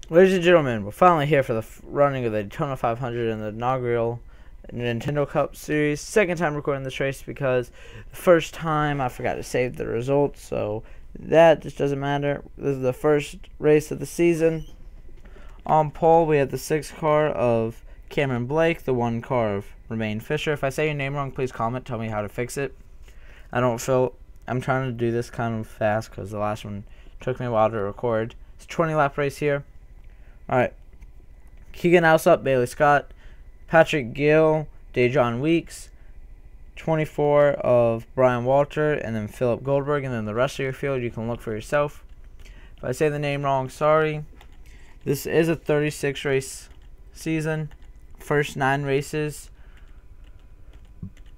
Ladies and gentlemen, we're finally here for the running of the Daytona 500 in the inaugural Nintendo Cup Series. Second time recording this race because the first time I forgot to save the results, so that just doesn't matter. This is the first race of the season. On pole, we have the 6 car of Cameron Blake, the 1 car of Romaine Fisher. If I say your name wrong, please comment, tell me how to fix it. I'm trying to do this kind of fast because the last one took me a while to record. It's a 20-lap race here. Alright, Keegan Alsop, Bailey Scott, Patrick Gill, Dejon Weeks, 24 of Brian Walter, and then Philip Goldberg, and then the rest of your field you can look for yourself. If I say the name wrong, sorry. This is a 36 race season. First 9 races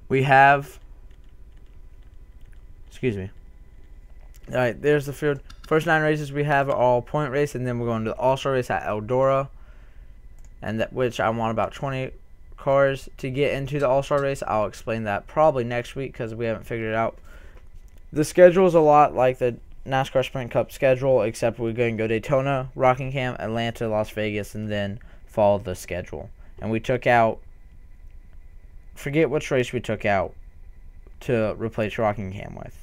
we have, Alright, there's the field. First 9 races we have are all point race, and then we're going to the All-Star race at Eldora, and which I want about 20 cars to get into the All-Star race. I'll explain that probably next week because we haven't figured it out. The schedule is a lot like the NASCAR Sprint Cup schedule, except we're going to go Daytona, Rockingham, Atlanta, Las Vegas, and then follow the schedule. And we took out, forget which race we took out to replace Rockingham with.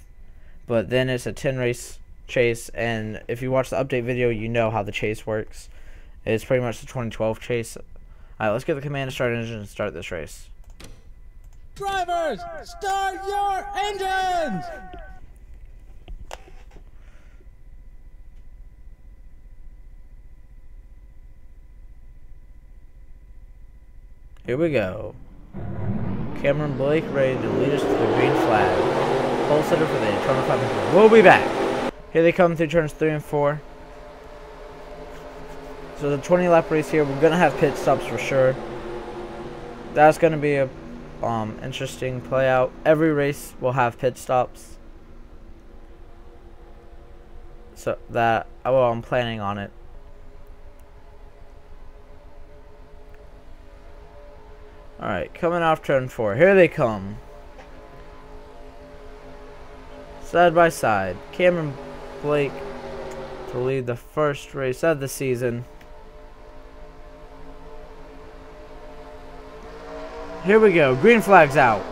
But then it's a 10-race chase, and if you watch the update video, you know how the chase works. It's pretty much the 2012 chase. Alright, let's get the command to start engine and start this race. Drivers, start your engines! Here we go. Cameron Blake ready to lead us to the green flag. Pole setter for the Daytona 500. We'll be back. Here they come through turns 3 and 4. So the 20-lap race here, we're gonna have pit stops for sure. That's gonna be a interesting play out. Every race will have pit stops. So that, well, I'm planning on it. Alright, coming off turn 4. Here they come. Side by side. Cameron Blake to lead the first race of the season. Here we go. Green flag's out.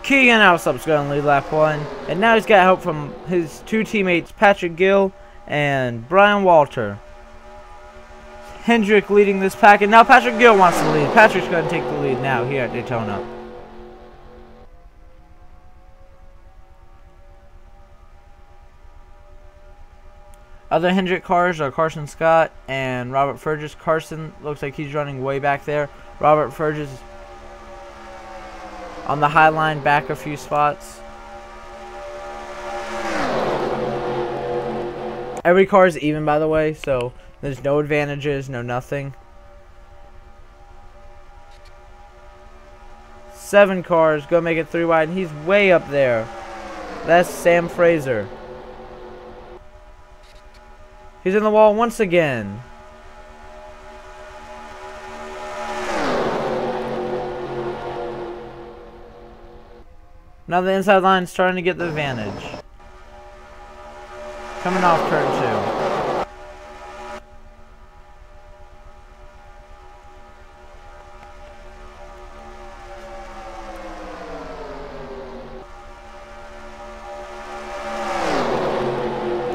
Keegan Alsop's going to lead lap 1, and now he's got help from his 2 teammates, Patrick Gill and Brian Walter. Hendrick leading this pack, and now Patrick Gill wants to lead. Patrick's going to take the lead now here at Daytona. Other Hendrick cars are Carson Scott and Robert Fergus. Carson looks like he's running way back there. Robert Fergus on the high line, back a few spots. Every car is even, by the way, so there's no advantages, no nothing. 7 cars, go make it 3 wide, and he's way up there. That's Sam Fraser. He's in the wall once again. Now the inside line is starting to get the advantage. Coming off turn 2.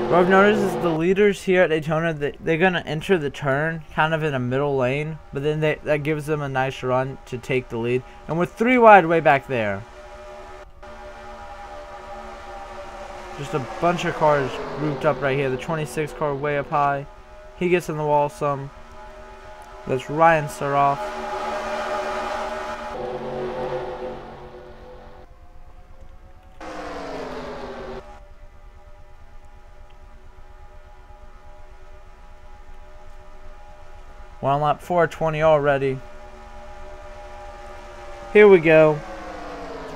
What I've noticed is the leaders here at Daytona, they're going to enter the turn kind of in a middle lane, but then that gives them a nice run to take the lead. And we're 3 wide way back there. Just a bunch of cars grouped up right here. The 26 car way up high. He gets in the wall some. That's Ryan start off. We're on lap 420 already. Here we go.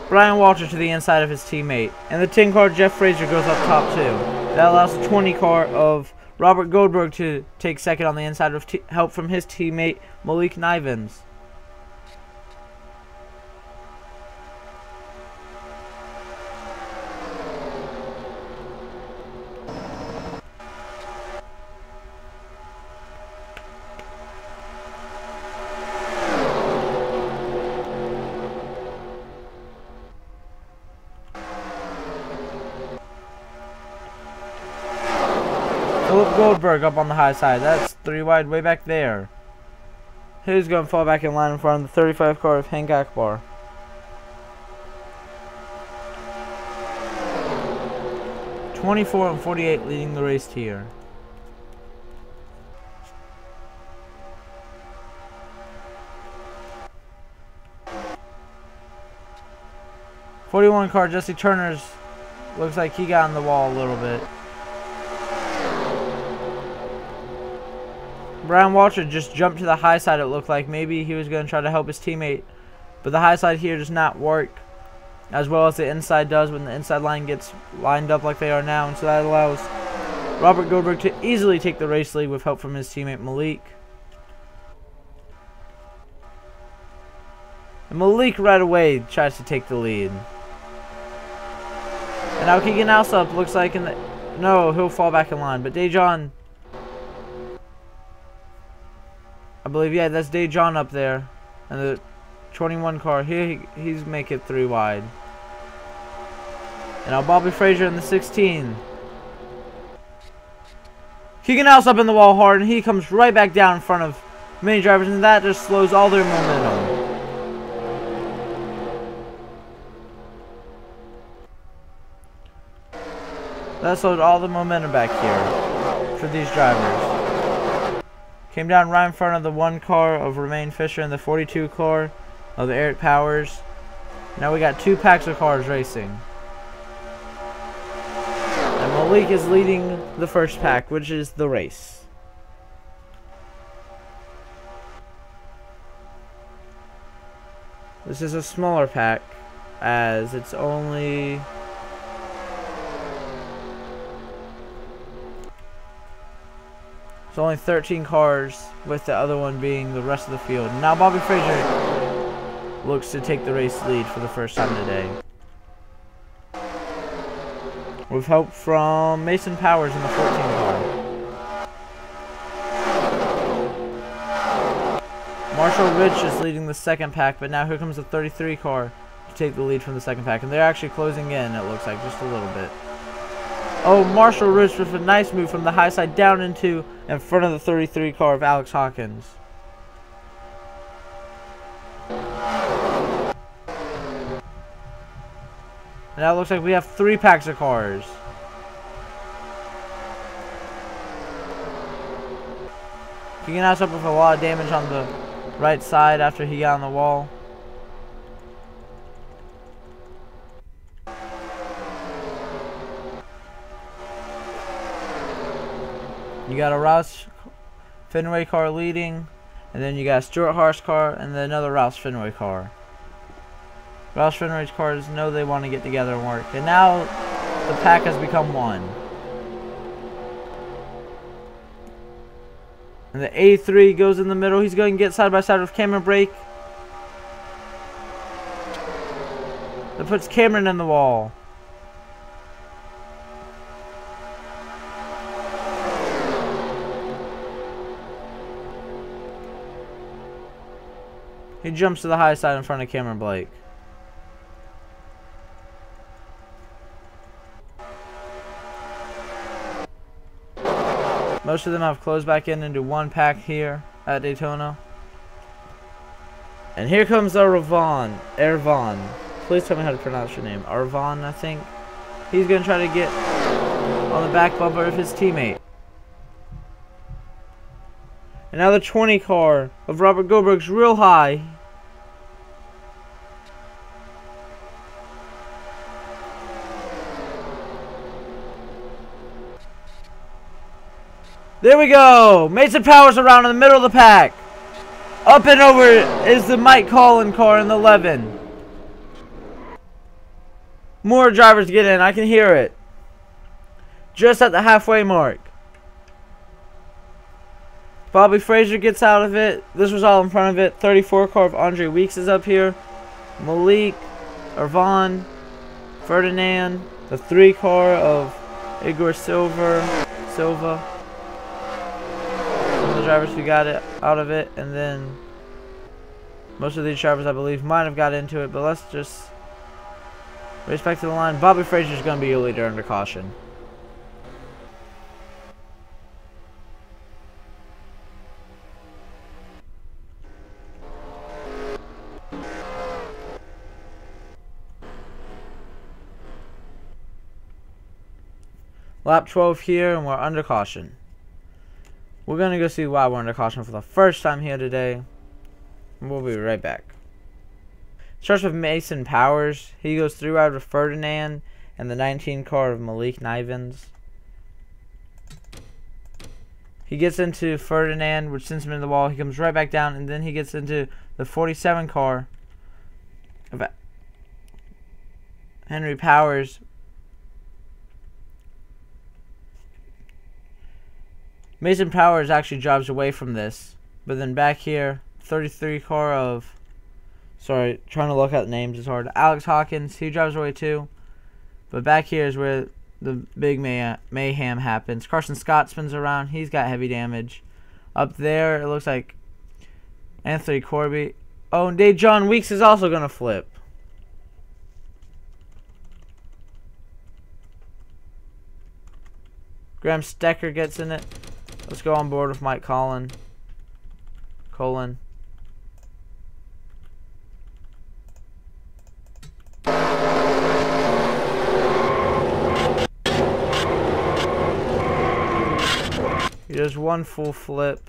Brian Walter to the inside of his teammate. And the 10 car Jeff Fraser goes up top too. That allows the 20 car of Robert Goldberg to take second on the inside with help from his teammate Malik Nivens. Philip Goldberg up on the high side. That's 3 wide way back there. Who's going to fall back in line in front of the 35 car of Hank Akbar. (24 and 48) leading the race here. (41 car Jesse Turner's looks like he got on the wall a little bit. Brian Walter just jumped to the high side, it looked like. Maybe he was going to try to help his teammate. But the high side here does not work as well as the inside does when the inside line gets lined up like they are now. And so that allows Robert Goldberg to easily take the race lead with help from his teammate Malik. And Malik right away tries to take the lead. And now Keegan Alsop looks like in the... No, he'll fall back in line. But Dejon... I believe, yeah, that's Dejon up there. And the 21 car here, he's make it 3 wide. And now Bobby Frazier in the 16. Keegan Alsop in the wall hard, and he comes right back down in front of many drivers, and that just slows all their momentum. That slowed all the momentum back here for these drivers. Came down right in front of the 1 car of Romaine Fisher and the 42 car of Eric Powers. Now we got 2 packs of cars racing. And Malik is leading the first pack, which is the race. This is a smaller pack, as it's only... It's only 13 cars, with the other one being the rest of the field. Now Bobby Frazier looks to take the race lead for the first time today. With help from Mason Powers in the 14 car. Marshall Rich is leading the second pack, but now here comes the 33 car to take the lead from the second pack. And they're actually closing in, it looks like, just a little bit. Oh, Marshall Rich with a nice move from the high side down into in front of the 33 car of Alex Hawkins. And now it looks like we have 3 packs of cars. Keegan Alsop with a lot of damage on the right side after he got on the wall. You got a Rouse Fenway car leading, and then you got a Stuart Harsh car, and then another Rouse Fenway car. Rouse Fenway's cars know they want to get together and work. And now the pack has become 1. And the A3 goes in the middle. He's going to get side by side with Cameron Brake. That puts Cameron in the wall. He jumps to the high side in front of Cameron Blake. Most of them have closed back in into 1 pack here at Daytona. And here comes Ervan. Please tell me how to pronounce your name. Ervan, I think. He's going to try to get on the back bumper of his teammate. And now the 20 car of Robert Goldberg's real high. There we go. Mason Powers around in the middle of the pack. Up and over is the Mike Collin car in the 11. More drivers get in. I can hear it. Just at the halfway mark. Bobby Frazier gets out of it. This was all in front of it. 34 car of Andre Weeks is up here. Malik, Irvan, Ferdinand. The 3 car of Igor Silva. Some of the drivers who got it out of it. And then most of these drivers, I believe, might have got into it. But let's just race back to the line. Bobby Frazier is going to be your leader under caution. Lap 12 here, and we're under caution. We're going to go see why we're under caution for the first time here today. And we'll be right back. Starts with Mason Powers. He goes through out of Ferdinand and the 19 car of Malik Nivens. He gets into Ferdinand, which sends him into the wall. He comes right back down, and then he gets into the 47 car of Henry Powers. Mason Powers actually drives away from this. But then back here, 33 car of... Sorry, trying to look at the names is hard. Alex Hawkins, he drives away too. But back here is where the big mayhem happens. Carson Scott spins around. He's got heavy damage. Up there, it looks like Anthony Corby. Oh, and John Weeks is also going to flip. Graham Stecker gets in it. Let's go on board with Mike Collin. He does one full flip.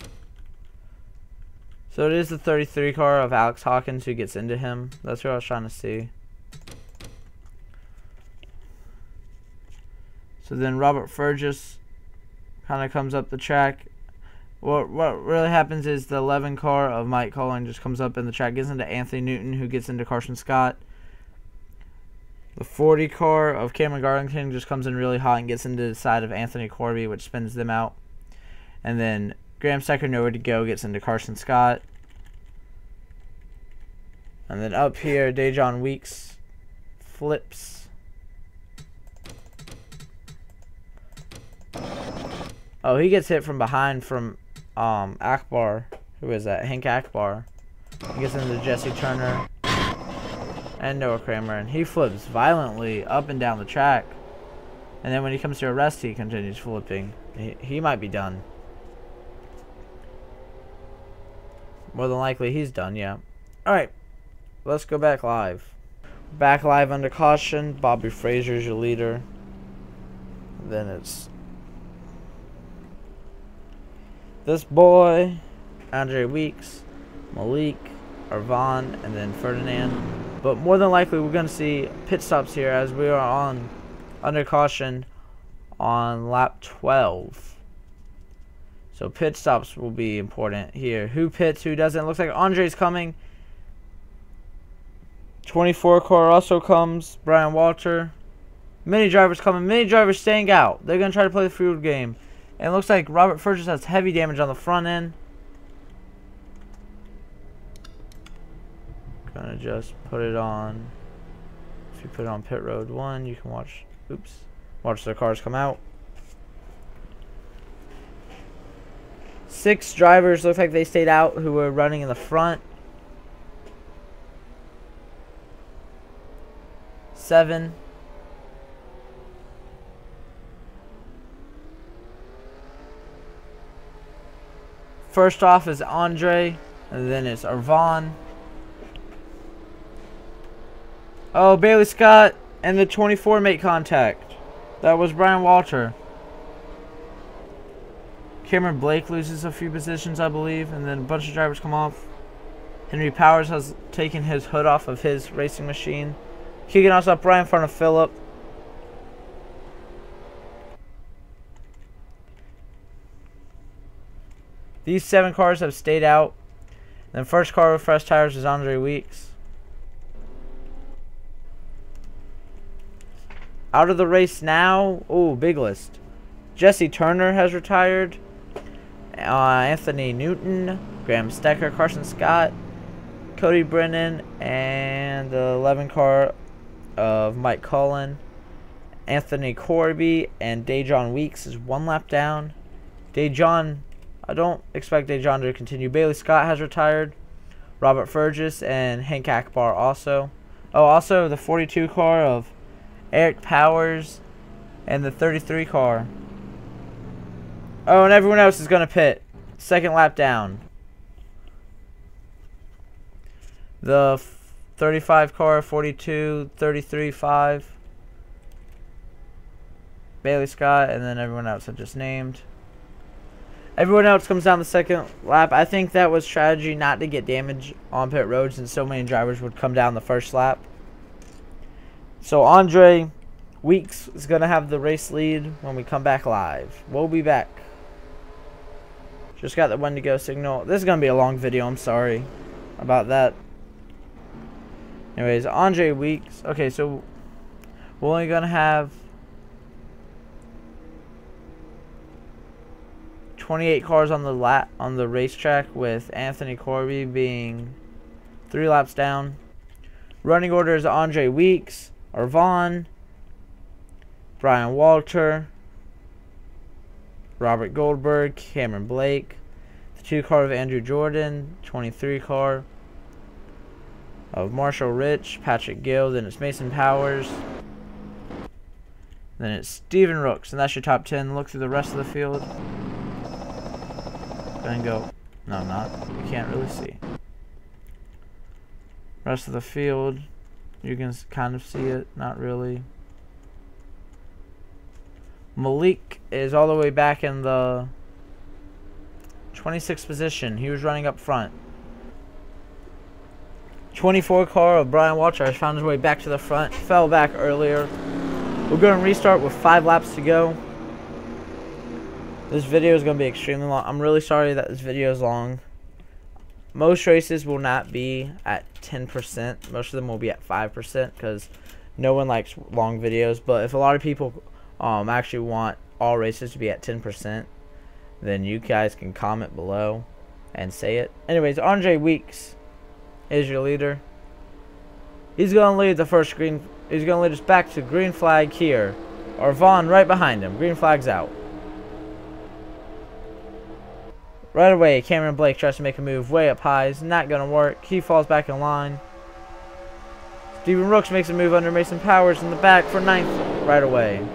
So it is the 33 car of Alex Hawkins who gets into him. That's what I was trying to see. So then Robert Fergus kind of comes up the track. What really happens is the 11 car of Mike Collin just comes up in the track, gets into Anthony Newton, who gets into Carson Scott. The 40 car of Cameron Garlington just comes in really hot and gets into the side of Anthony Corby, which spins them out. And then Graham Stecker, nowhere to go, gets into Carson Scott. And then up here, Dejon Weeks flips. Oh, he gets hit from behind from Akbar. Who is that? Hank Akbar. He gets into Jesse Turner and Noah Kramer, and he flips violently up and down the track. And then when he comes to a rest, he continues flipping. He might be done. More than likely, he's done, yeah. Alright, let's go back live. Back live under caution. Bobby Frazier's your leader. Then it's this boy, Andre Weeks, Malik, Irvan, and then Ferdinand. But more than likely, we're going to see pit stops here as we are under caution on lap 12. So pit stops will be important here. Who pits, who doesn't. Looks like Andre's coming. 24 car also comes. Brian Walter. Many drivers coming. Many drivers staying out. They're going to try to play the field game. And it looks like Robert Fergus has heavy damage on the front end. Gonna just put it on. If you put it on pit road 1, you can watch. Oops. Watch the cars come out. 6 drivers look like they stayed out who were running in the front. 7. First off is Andre, and then it's Irvan. Oh, Bailey Scott and the 24 make contact. That was Brian Walter. Cameron Blake loses a few positions, I believe, and then a bunch of drivers come off. Henry Powers has taken his hood off of his racing machine. Keegan also up right in front of Phillip. These 7 cars have stayed out. Then first car with fresh tires is Andre Weeks. Out of the race now. Oh, big list. Jesse Turner has retired. Anthony Newton, Graham Stecker, Carson Scott, Cody Brennan, and the 11 car of Mike Cullen. Anthony Corby and Dejon Weeks is 1 lap down. Dejon, I don't expect Dejon to continue. Bailey Scott has retired. Robert Fergus and Hank Akbar also. Oh, also the 42 car of Eric Powers and the 33 car. Oh, and everyone else is going to pit. 2nd lap down. The 35 car, 42, 33, 5. Bailey Scott, and then everyone else I just named. Everyone else comes down the 2nd lap. I think that was strategy not to get damage on pit road since so many drivers would come down the 1st lap. So Andre Weeks is going to have the race lead when we come back live. We'll be back. Just got the when to go signal. This is going to be a long video. I'm sorry about that. Anyways, Andre Weeks. Okay, so we're only going to have 28 cars on the racetrack, with Anthony Corby being 3 laps down. Running order is Andre Weeks, Arvon, Brian Walter, Robert Goldberg, Cameron Blake, the 2 car of Andrew Jordan, 23 car of Marshall Rich, Patrick Gill, then it's Mason Powers, then it's Steven Rooks, and that's your top 10. Look through the rest of the field. Then go. No, I'm not. You can't really see. Rest of the field, you can kind of see it. Not really. Malik is all the way back in the 26th position. He was running up front. 24 car of Brian Walter has found his way back to the front. Fell back earlier. We're going to restart with 5 laps to go. This video is going to be extremely long. I'm really sorry that this video is long. Most races will not be at 10%. Most of them will be at 5% because no one likes long videos. But if a lot of people actually want all races to be at 10%, then you guys can comment below and say it. Anyways, Andre Weeks is your leader. He's going to lead the first green. He's going to lead us back to green flag here. Arvon right behind him. Green flag's out. Right away, Cameron Blake tries to make a move way up high. It's not going to work. He falls back in line. Steven Rooks makes a move under Mason Powers in the back for 9th right away.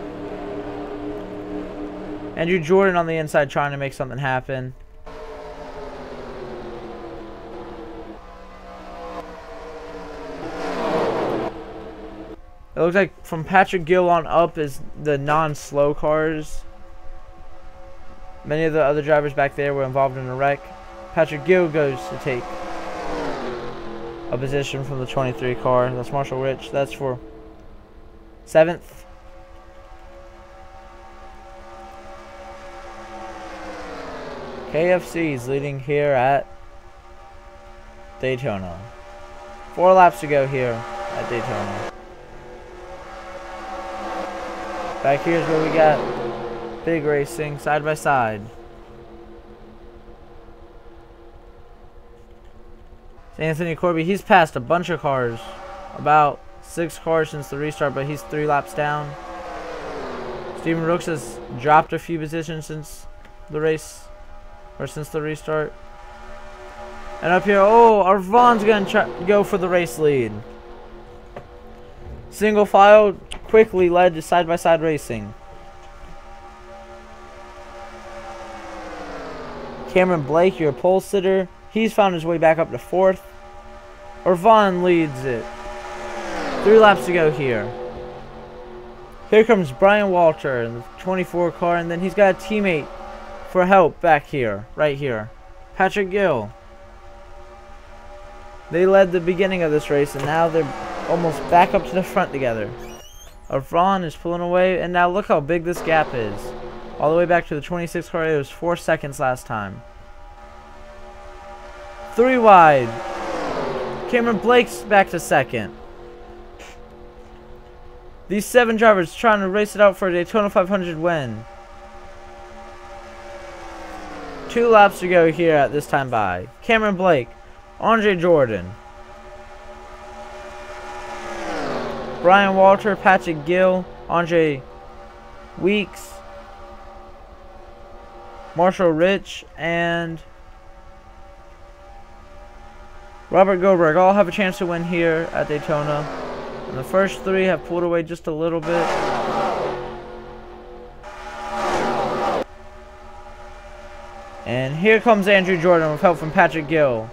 Andrew Jordan on the inside trying to make something happen. It looks like from Patrick Gill on up is the non-slow cars. Many of the other drivers back there were involved in a wreck. Patrick Gill goes to take a position from the 23 car. That's Marshall Rich. That's for 7th. KFC is leading here at Daytona. 4 laps to go here at Daytona. Back here's where we got big racing, side by side. Anthony Corby, he's passed a bunch of cars. About 6 cars since the restart, but he's 3 laps down. Steven Rooks has dropped a few positions since the race, or since the restart. And up here, oh, Arvon's going to go for the race lead. Single file quickly led to side-by-side racing. Cameron Blake, your pole sitter, he's found his way back up to 4th. Arvon leads it. 3 laps to go here. Here comes Brian Walter in the 24 car, and then he's got a teammate for help back here, right here. Patrick Gill. They led the beginning of this race, and now they're almost back up to the front together. Vaughn is pulling away, and now look how big this gap is. All the way back to the 26 car. It was 4 seconds last time. 3 wide. Cameron Blake's back to second. These 7 drivers trying to race it out for a Daytona 500 win. 2 laps to go here at this time by. Cameron Blake, Andre Jordan, Brian Walter, Patrick Gill, Andre Weeks, Marshall Rich, and Robert Goldberg all have a chance to win here at Daytona. And the first 3 have pulled away just a little bit. And here comes Andrew Jordan with help from Patrick Gill.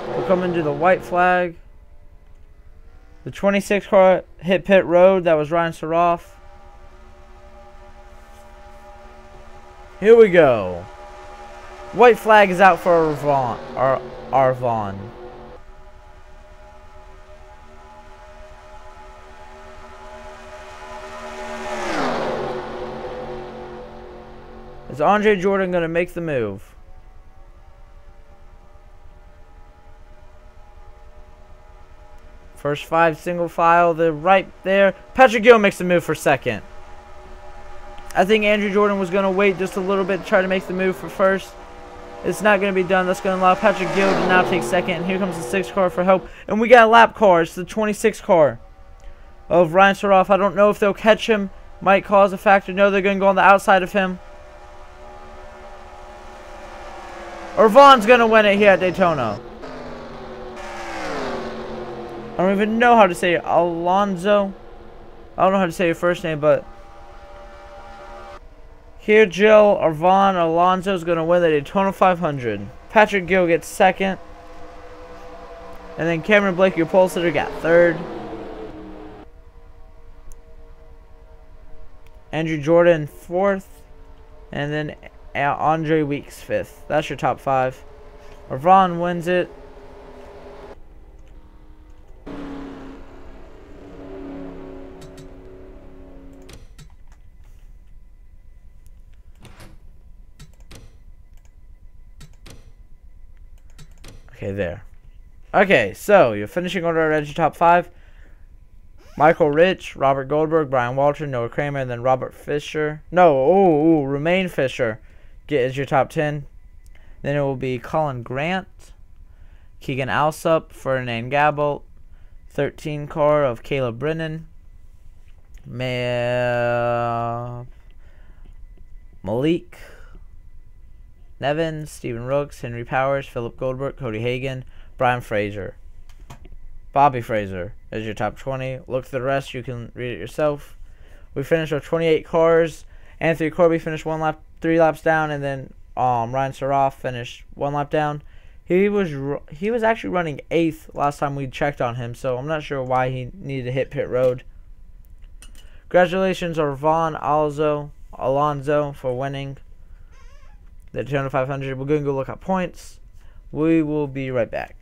We'll come into the white flag. The 26 car hit pit road. That was Ryan Saroff. Here we go. White flag is out for our Vaughn. Is Andre Jordan going to make the move? First 5 single file. They're right there. Patrick Gill makes the move for second. I think Andrew Jordan was going to wait just a little bit to try to make the move for first. It's not going to be done. That's going to allow Patrick Gill to now take second. And here comes the 6 car for help. And we got a lap car. It's the 26 car of Ryan Saroff. I don't know if they'll catch him. Might cause a factor. No, they're going to go on the outside of him. Or Vaughn's going to win it here at Daytona. I don't even know how to say it. Alonzo. I don't know how to say your first name, but here Jill or Vaughn Alonzo is going to win the Daytona 500. Patrick Gill gets second. And then Cameron Blake, your pole sitter, got third. Andrew Jordan fourth. And then Andre Weeks fifth. That's your top 5. Or Vaughn wins it. Okay, there. Okay, so your finishing order at your top 5. Michael Rich, Robert Goldberg, Brian Walter, Noah Kramer, and then Robert Fisher. No, Romaine Fisher is your top 10. Then it will be Colin Grant, Keegan Alsup, Ferdinand Gabel, 13 car of Caleb Brennan, Malik Nevins, Stephen Rooks, Henry Powers, Philip Goldberg, Cody Hagan, Brian Fraser. Bobby Fraser is your top 20. Look at the rest. You can read it yourself. We finished with 28 cars. Anthony Corby finished 3 laps down, and then Ryan Saroff finished 1 lap down. He was actually running 8th last time we checked on him, so I'm not sure why he needed to hit pit road. Congratulations to Vaughn Alonzo for winning the Daytona 500. We're going to go look at points. We will be right back.